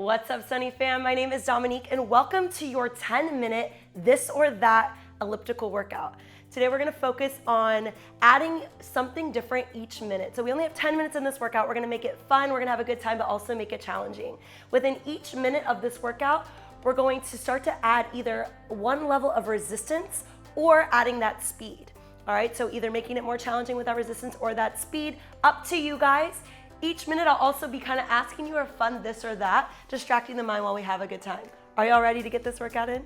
What's up, Sunny fam? My name is Dominique, and welcome to your 10-minute this or that elliptical workout. Today we're gonna focus on adding something different each minute. So we only have 10 minutes in this workout. We're gonna make it fun, we're gonna have a good time, but also make it challenging. Within each minute of this workout, we're going to start to add either one level of resistance or adding that speed. All right, so either making it more challenging with that resistance or that speed, up to you guys. Each minute I'll also be kind of asking you a fun this or that, distracting the mind while we have a good time. Are y'all ready to get this workout in?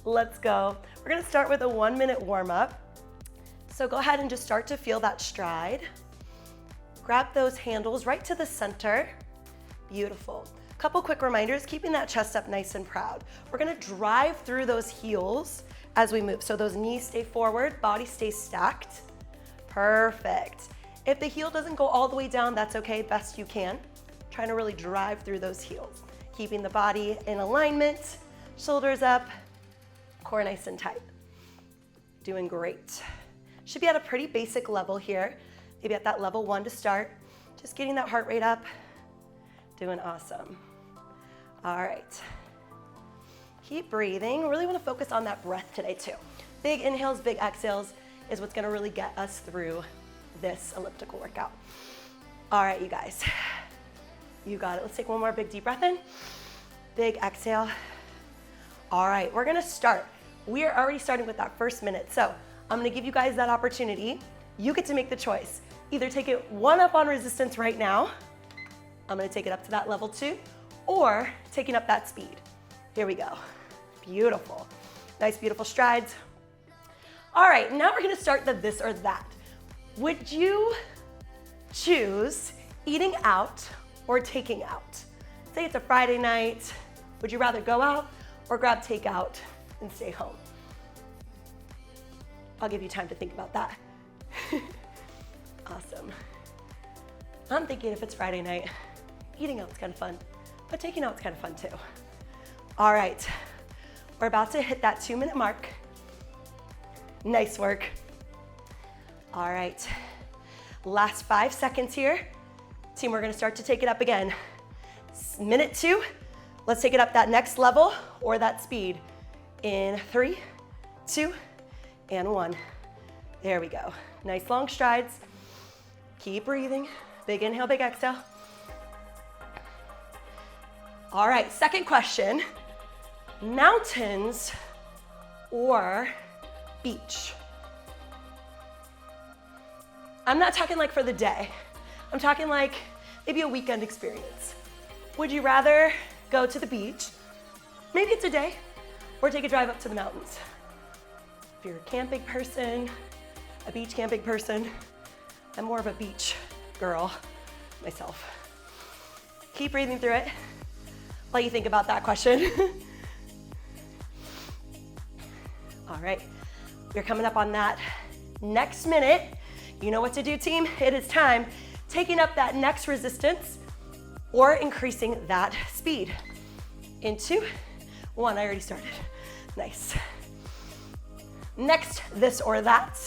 Let's go. We're gonna start with a 1-minute warm up. So go ahead and just start to feel that stride. Grab those handles right to the center. Beautiful. Couple quick reminders, keeping that chest up nice and proud. We're gonna drive through those heels as we move. So those knees stay forward, body stays stacked. Perfect. If the heel doesn't go all the way down, that's okay, best you can. Trying to really drive through those heels. Keeping the body in alignment, shoulders up, core nice and tight. Doing great. Should be at a pretty basic level here. Maybe at that level 1 to start. Just getting that heart rate up. Doing awesome. All right. Keep breathing. Really want to focus on that breath today too. Big inhales, big exhales is what's going to really get us through this elliptical workout. All right, you guys, you got it. Let's take one more big deep breath in. Big exhale. All right, we're gonna start. We are already starting with that first minute. So I'm gonna give you guys that opportunity. You get to make the choice. Either take it one up on resistance right now. I'm gonna take it up to that level 2, or taking up that speed. Here we go. Beautiful. Nice, beautiful strides. All right, now we're gonna start the this or that. Would you choose eating out or taking out? Say it's a Friday night. Would you rather go out or grab takeout and stay home? I'll give you time to think about that. Awesome. I'm thinking if it's Friday night, eating out's kind of fun, but taking out's kind of fun too. All right, we're about to hit that 2-minute mark. Nice work. All right, last 5 seconds here. Team, we're gonna start to take it up again. Minute 2, let's take it up that next level or that speed. In 3, 2, and 1. There we go. Nice long strides. Keep breathing. Big inhale, big exhale. All right, second question. Mountains or beach? I'm not talking like for the day. I'm talking like maybe a weekend experience. Would you rather go to the beach, maybe it's a day, or take a drive up to the mountains? If you're a camping person, a beach camping person, I'm more of a beach girl myself. Keep breathing through it. Let you think about that question. All right, you're coming up on that next minute. You know what to do, team. It is time. Taking up that next resistance or increasing that speed. In 2, 1, I already started. Nice. Next, this or that.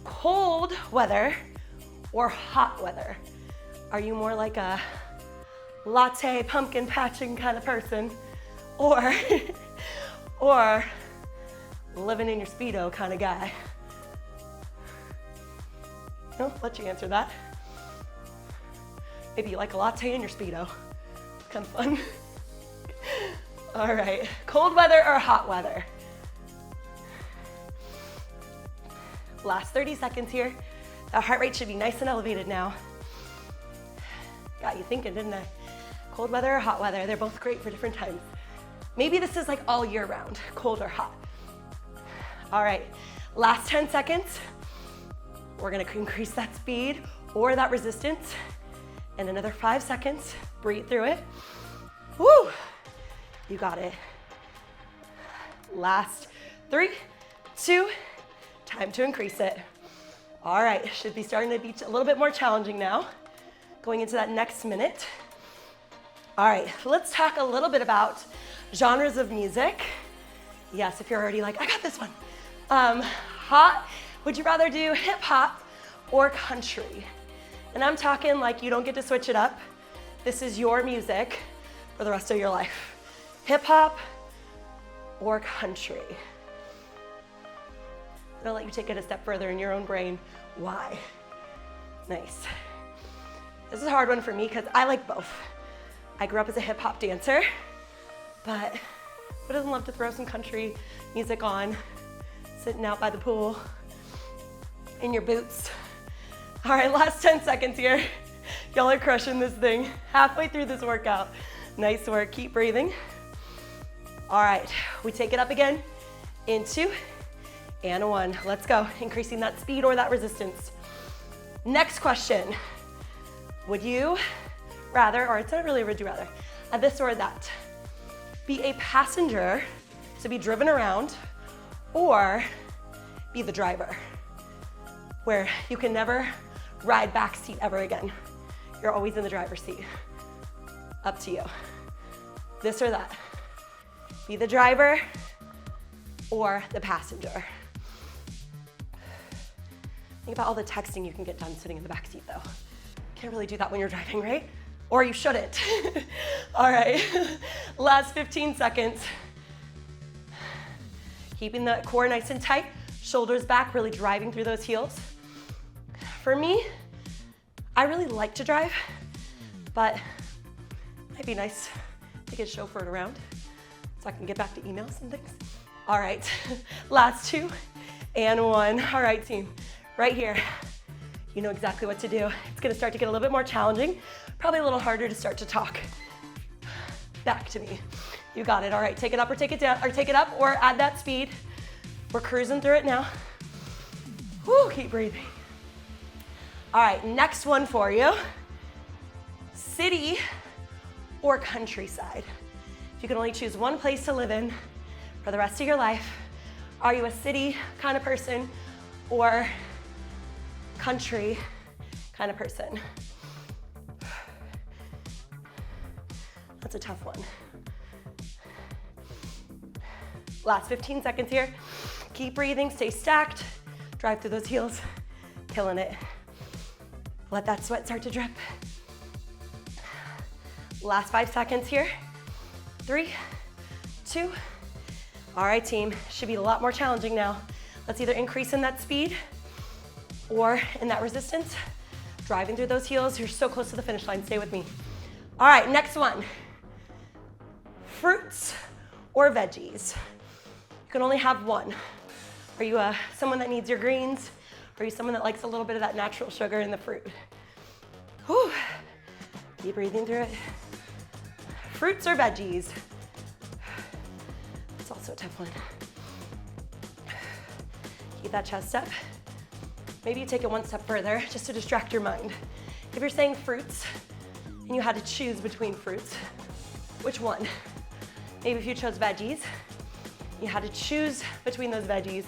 Cold weather or hot weather? Are you more like a latte, pumpkin patching kind of person? Or living in your Speedo kind of guy? No, let you answer that. Maybe you like a latte in your Speedo. Kind of fun. All right, cold weather or hot weather? Last 30 seconds here. The heart rate should be nice and elevated now. Got you thinking, didn't I? Cold weather or hot weather? They're both great for different times. Maybe this is like all year round, cold or hot. All right, last 10 seconds. We're gonna increase that speed or that resistance. And another 5 seconds, breathe through it. Woo, you got it. Last 3, 2, time to increase it. All right, should be starting to be a little bit more challenging now. Going into that next minute. All right, let's talk a little bit about genres of music. Yes, if you're already like, I got this one. Hot, would you rather do hip hop or country? And I'm talking like you don't get to switch it up. This is your music. for the rest of your life. Hip hop or country? I'm gonna let you take it a step further in your own brain. Why? Nice. This is a hard one for me because I like both. I grew up as a hip hop dancer, but who doesn't love to throw some country music on, sitting out by the pool, in your boots? All right, last 10 seconds here. Y'all are crushing this thing. Halfway through this workout. Nice work, keep breathing. All right, we take it up again in 2 and 1. Let's go, increasing that speed or that resistance. Next question. Would you rather, or it's not really a would you rather, this or that, be a passenger, so be driven around, or be the driver, where you can never ride back seat ever again? You're always in the driver's seat. Up to you. This or that. Be the driver or the passenger. Think about all the texting you can get done sitting in the back seat though. Can't really do that when you're driving, right? Or you shouldn't. All right, last 15 seconds. Keeping the core nice and tight, shoulders back, really driving through those heels. For me, I really like to drive, but it might be nice to get chauffeured around so I can get back to emails and things. All right, last 2 and 1. All right, team, right here. You know exactly what to do. It's gonna start to get a little bit more challenging, probably a little harder to start to talk. Back to me. You got it. All right, take it up or take it down, or take it up or add that speed. We're cruising through it now. Woo, keep breathing. All right, next one for you. City or countryside? If you can only choose one place to live in for the rest of your life, are you a city kind of person or country kind of person? That's a tough one. Last 15 seconds here. Keep breathing, stay stacked, drive through those heels, killing it. Let that sweat start to drip. Last 5 seconds here. 3, 2. All right, team, should be a lot more challenging now. Let's either increase in that speed or in that resistance. Driving through those heels, you're so close to the finish line, stay with me. All right, next one. Fruits or veggies? You can only have one. Are you someone that needs your greens? Or are you someone that likes a little bit of that natural sugar in the fruit? Whew. Keep breathing through it. Fruits or veggies? It's also a tough one. Keep that chest up. Maybe you take it one step further just to distract your mind. If you're saying fruits and you had to choose between fruits, which one? Maybe if you chose veggies, you had to choose between those veggies,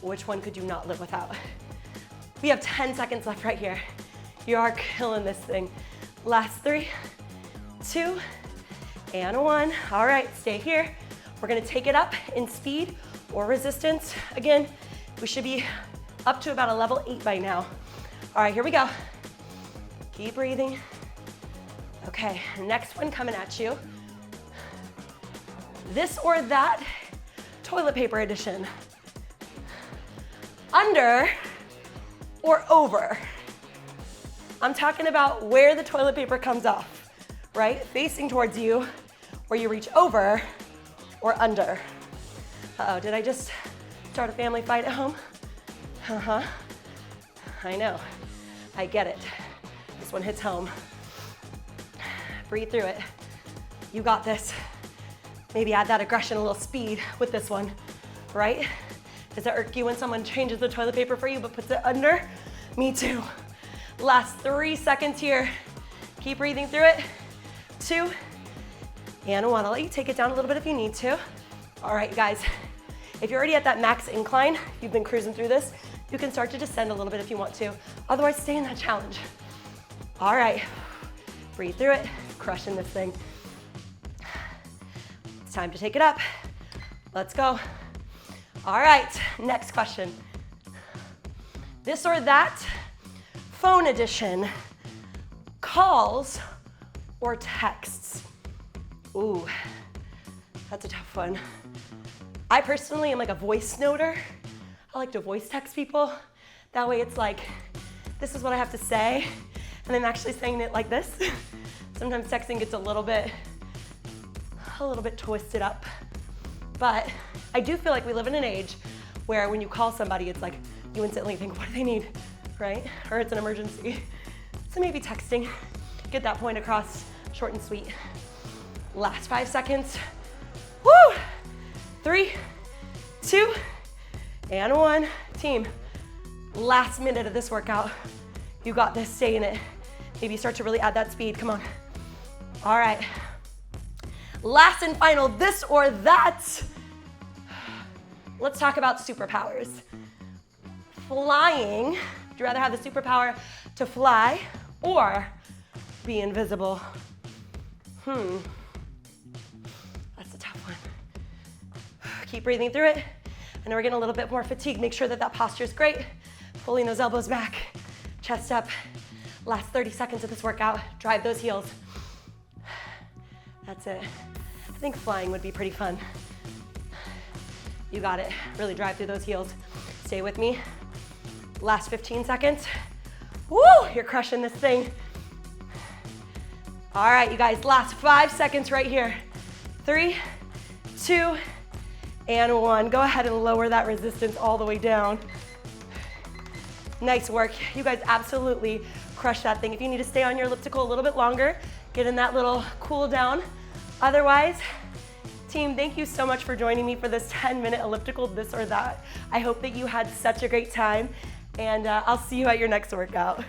which one could you not live without? We have 10 seconds left right here. You are killing this thing. Last 3, 2, and 1. All right, stay here. We're gonna take it up in speed or resistance. Again, we should be up to about a level 8 by now. All right, here we go. Keep breathing. Okay, next one coming at you. This or that toilet paper edition. Under or over? I'm talking about where the toilet paper comes off, right? Facing towards you, where you reach over, or under. Uh-oh, did I just start a family fight at home? Uh-huh. I know. I get it. This one hits home. Breathe through it. You got this. Maybe add that aggression, a little speed with this one, right? Does it irk you when someone changes the toilet paper for you but puts it under? Me too. Last 3 seconds here. Keep breathing through it. 2, and 1. I'll let you take it down a little bit if you need to. All right, guys. If you're already at that max incline, you've been cruising through this, you can start to descend a little bit if you want to. Otherwise, stay in that challenge. All right. Breathe through it. Crushing this thing. It's time to take it up. Let's go. All right, next question. This or that phone edition, calls or texts? Ooh, that's a tough one. I personally am like a voice noter. I like to voice text people. That way it's like, this is what I have to say, and I'm actually saying it like this. Sometimes texting gets a little bit twisted up. But I do feel like we live in an age where when you call somebody, it's like you instantly think, what do they need, right? Or it's an emergency. So maybe texting, get that point across, short and sweet. Last 5 seconds. Woo! 3, 2, and 1. Team, last minute of this workout. You got this, stay in it. Maybe start to really add that speed, come on. All right. Last and final, this or that. Let's talk about superpowers. Flying, would you rather have the superpower to fly or be invisible? That's a tough one. Keep breathing through it. I know we're getting a little bit more fatigued. Make sure that that posture is great. Pulling those elbows back, chest up. Last 30 seconds of this workout. Drive those heels. That's it. I think flying would be pretty fun. You got it. Really drive through those heels. Stay with me. Last 15 seconds. Woo! You're crushing this thing. All right, you guys, last 5 seconds right here. 3, 2, and 1. Go ahead and lower that resistance all the way down. Nice work. You guys absolutely crushed that thing. If you need to stay on your elliptical a little bit longer, get in that little cool down. Otherwise, team, thank you so much for joining me for this 10-minute elliptical, this or that. I hope that you had such a great time, and I'll see you at your next workout.